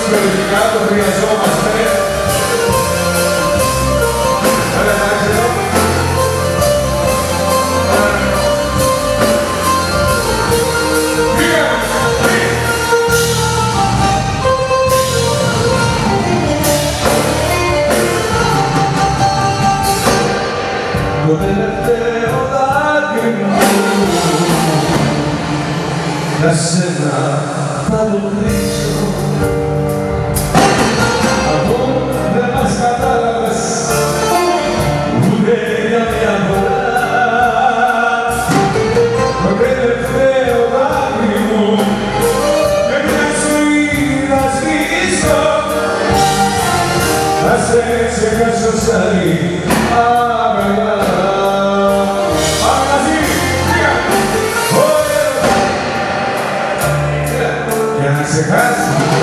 περιοδικά, το χρειαζόμαστε. Έλα, εντάξει, εδώ. Το τελευταίο δάκρυ μου για σένα θα το κρίσω. Αυτό δεν μας κατάλαβες ούτε για μια φορά. Το τελευταίο δάκρυ μου με μια ζωή να σβήσω. Θα σε ξεχάσω σαν αγκαλιά. Για να ξεχάσει